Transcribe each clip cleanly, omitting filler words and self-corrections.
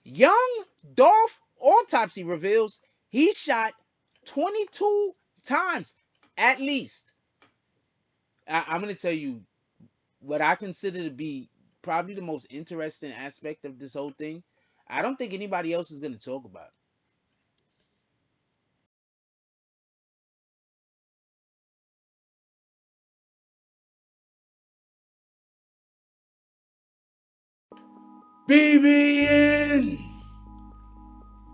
Young Dolph autopsy reveals he shot 22 times at least. I'm going to tell you what I consider to be probably the most interesting aspect of this whole thing. I don't think anybody else is going to talk about it. BBN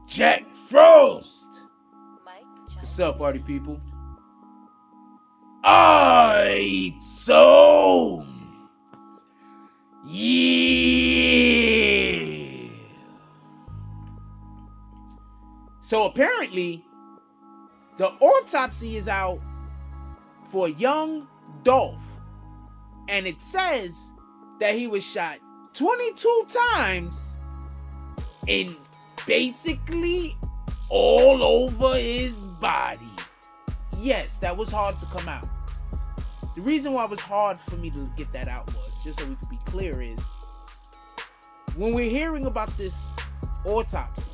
Jack Frost. What's up, party people? Alright, so yeah. So apparently, the autopsy is out for Young Dolph, and it says that he was shot 22 times and basically all over his body. Yes, that was hard to come out. The reason why it was hard for me to get that out was, just so we could be clear, is when we're hearing about this autopsy,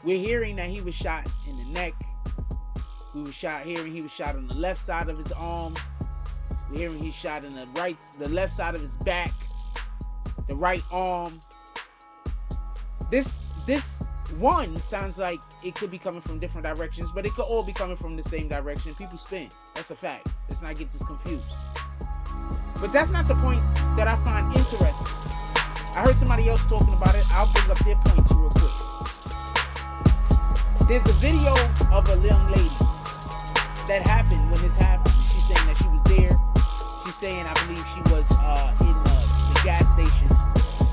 we're hearing that he was shot in the neck. We were hearing he was shot on the left side of his arm. We're hearing he's shot in the left side of his back, the right arm. This one sounds like it could be coming from different directions, but it could all be coming from the same direction. People spin. That's a fact. Let's not get this confused. But that's not the point that I find interesting. I heard somebody else talking about it. I'll bring up their points real quick. There's a video of a young lady that happened when this happened. She's saying that she was there. She's saying, I believe she was in the gas station.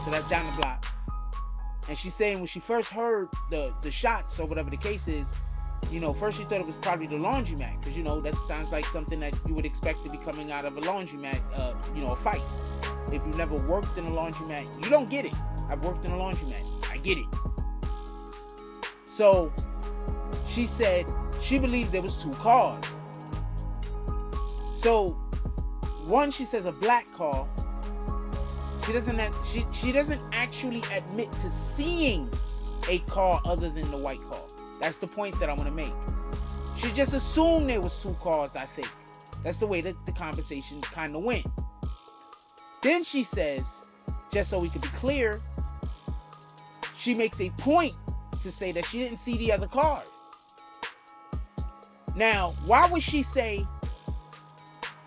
So that's down the block. And she's saying when she first heard the shots or whatever the case is, first she thought it was probably the laundromat, because that sounds like something that you would expect to be coming out of a laundromat, a fight. If you've never worked in a laundromat, you don't get it. I've worked in a laundromat. I get it. So she said she believed there was 2 cars. So one, she says a black car. She doesn't actually admit to seeing a car other than the white car. That's the point that I want to make. She just assumed there was 2 cars, I think. That's the way that the conversation kind of went. Then she says, just so we could be clear, she makes a point to say that she didn't see the other car. Now, why would she say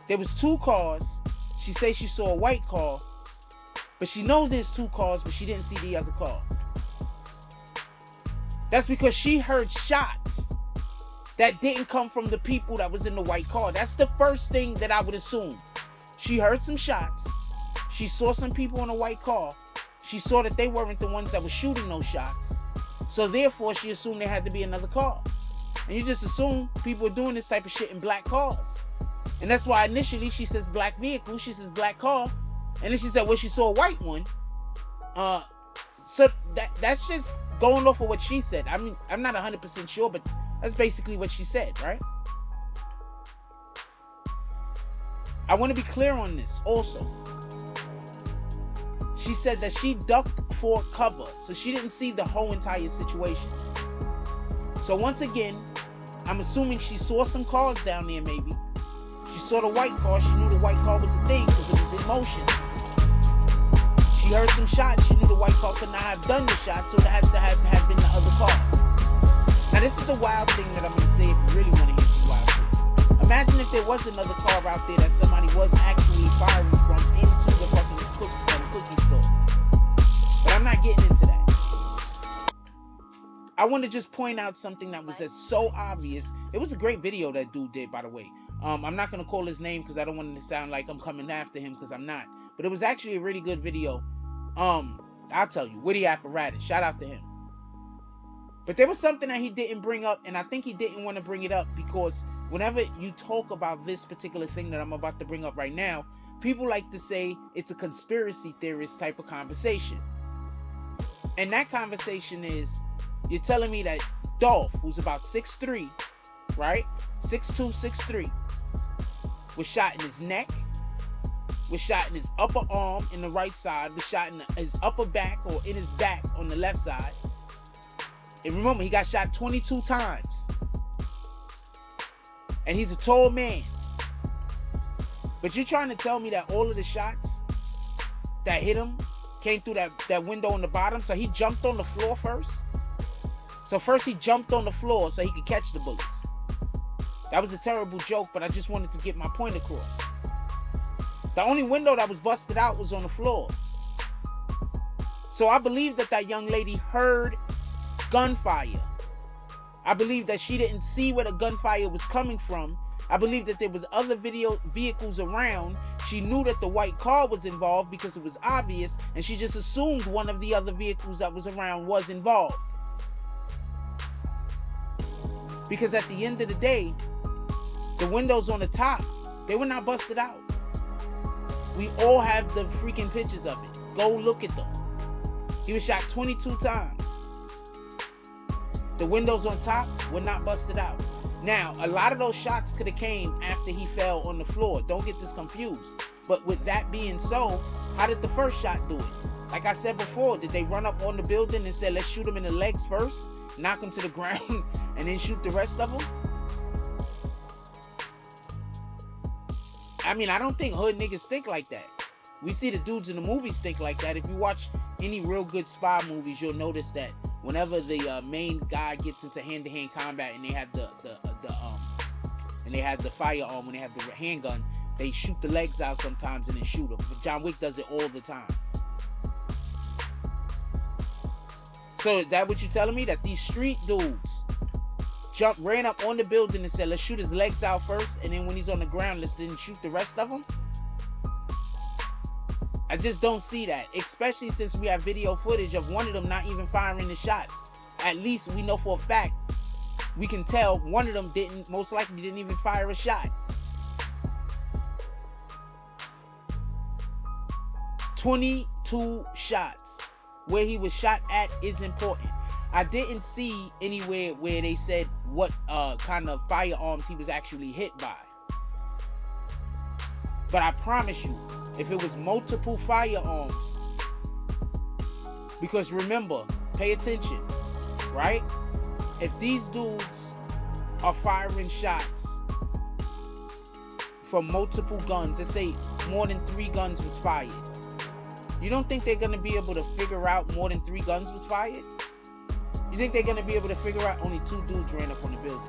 there was 2 cars? She says she saw a white car, but she knows there's 2 cars, but she didn't see the other car. That's because she heard shots that didn't come from the people that was in the white car. That's the first thing that I would assume. She heard some shots. She saw some people in a white car. She saw that they weren't the ones that were shooting those shots. So therefore, she assumed there had to be another car. And you just assume people are doing this type of shit in black cars. And that's why initially she says black vehicle, she says black car. And then she said, well, she saw a white one. So that's just going off of what she said. I mean, I'm not 100% sure, but that's basically what she said, right? I want to be clear on this also. She said that she ducked for cover, so she didn't see the whole entire situation. So once again, I'm assuming she saw some cars down there maybe. She saw the white car. She knew the white car was a thing because it was in motion. She heard some shots. She knew the white car could not have done the shot, so it has to have been the other car. Now this is the wild thing that I'm going to say if you really want to hear some wild shit. Imagine if there was another car out there that somebody was actually firing from into the fucking cookie store. But I'm not getting into that. I want to just point out something that was so obvious. It was a great video that dude did, by the way. I'm not going to call his name because I don't want it to sound like I'm coming after him, because I'm not. But it was actually a really good video. I'll tell you, Witty Apparatus. Shout out to him. But there was something that he didn't bring up, and I think he didn't want to bring it up because whenever you talk about this particular thing that I'm about to bring up right now, people like to say it's a conspiracy theorist type of conversation. And that conversation is, you're telling me that Dolph, who's about 6'3", right? 6'2", 6'3", was shot in his neck, was shot in his upper arm in the right side, was shot in his upper back or in his back on the left side. And remember, he got shot 22 times. And he's a tall man. But you're trying to tell me that all of the shots that hit him came through that window on the bottom? So he jumped on the floor first? So first he jumped on the floor so he could catch the bullets. That was a terrible joke, but I just wanted to get my point across. The only window that was busted out was on the floor. So I believe that young lady heard gunfire. I believe that she didn't see where the gunfire was coming from. I believe that there was other vehicles around. She knew that the white car was involved because it was obvious, and she just assumed one of the other vehicles that was around was involved. Because at the end of the day, the windows on the top, they were not busted out. We all have the freaking pictures of it. Go look at them. He was shot 22 times. The windows on top were not busted out. Now, a lot of those shots could have came after he fell on the floor. Don't get this confused. But with that being so, how did the first shot do it? Like I said before, did they run up on the building and say, let's shoot him in the legs first, knock him to the ground, and then shoot the rest of them? I mean, I don't think hood niggas think like that. We see the dudes in the movies think like that. If you watch any real good spy movies, you'll notice that whenever the main guy gets into hand-to-hand combat and they have the firearm, when they have the handgun, they shoot the legs out sometimes and then shoot them. But John Wick does it all the time. So is that what you're telling me? That these street dudes ran up on the building and said, let's shoot his legs out first, and then when he's on the ground, let's then shoot the rest of them? I just don't see that, especially since we have video footage of one of them not even firing the shot. At least we know for a fact, we can tell one of them most likely didn't even fire a shot. 22 shots. Where he was shot at is important. I didn't see anywhere where they said what kind of firearms he was actually hit by. But I promise you, if it was multiple firearms, because remember, pay attention, right? If these dudes are firing shots from multiple guns, let's say more than 3 guns was fired, you don't think they're going to be able to figure out more than 3 guns was fired? You think they're going to be able to figure out only 2 dudes ran up on the building?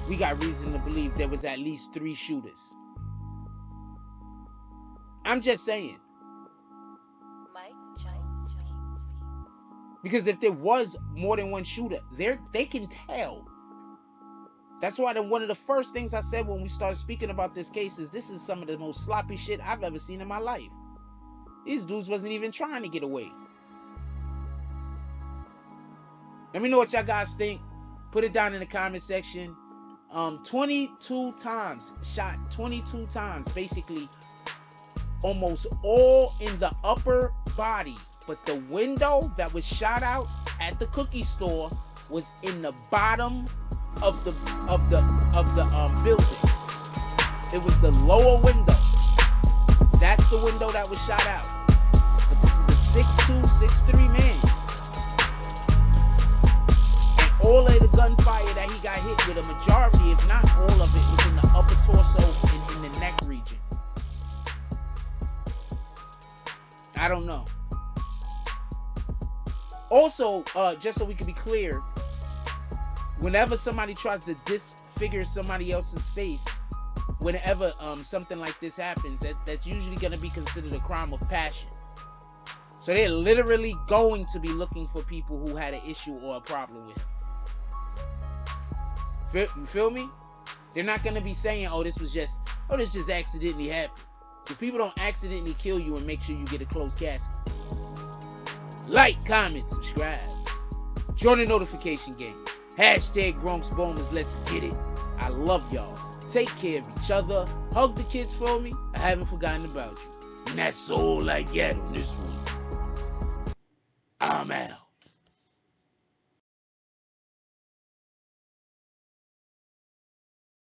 We got reason to believe there was at least 3 shooters. I'm just saying. Because if there was more than one shooter, they can tell. That's why one of the first things I said when we started speaking about this case is this is some of the most sloppy shit I've ever seen in my life. These dudes wasn't even trying to get away. Let me know what y'all guys think. Put it down in the comment section. 22 times. Shot 22 times. Basically, almost all in the upper body. But the window that was shot out at the cookie store was in the bottom of the building. It was the lower window. That's the window that was shot out. But this is a 6'2", 6'3" man. And all of the gunfire that he got hit with, a majority, if not all of it, was in the upper torso and in the neck region. I don't know. Also, just so we can be clear, whenever somebody tries to disfigure somebody else's face, whenever something like this happens, that's usually going to be considered a crime of passion. So they're literally going to be looking for people who had an issue or a problem with him. You feel me? They're not going to be saying, this just accidentally happened. Because people don't accidentally kill you and make sure you get a closed casket. Like, comment, subscribe. Join the notification game. Hashtag Bronx Bombers, let's get it. I love y'all. Take care of each other. Hug the kids for me. I haven't forgotten about you. And that's all I get on this one. I'm out.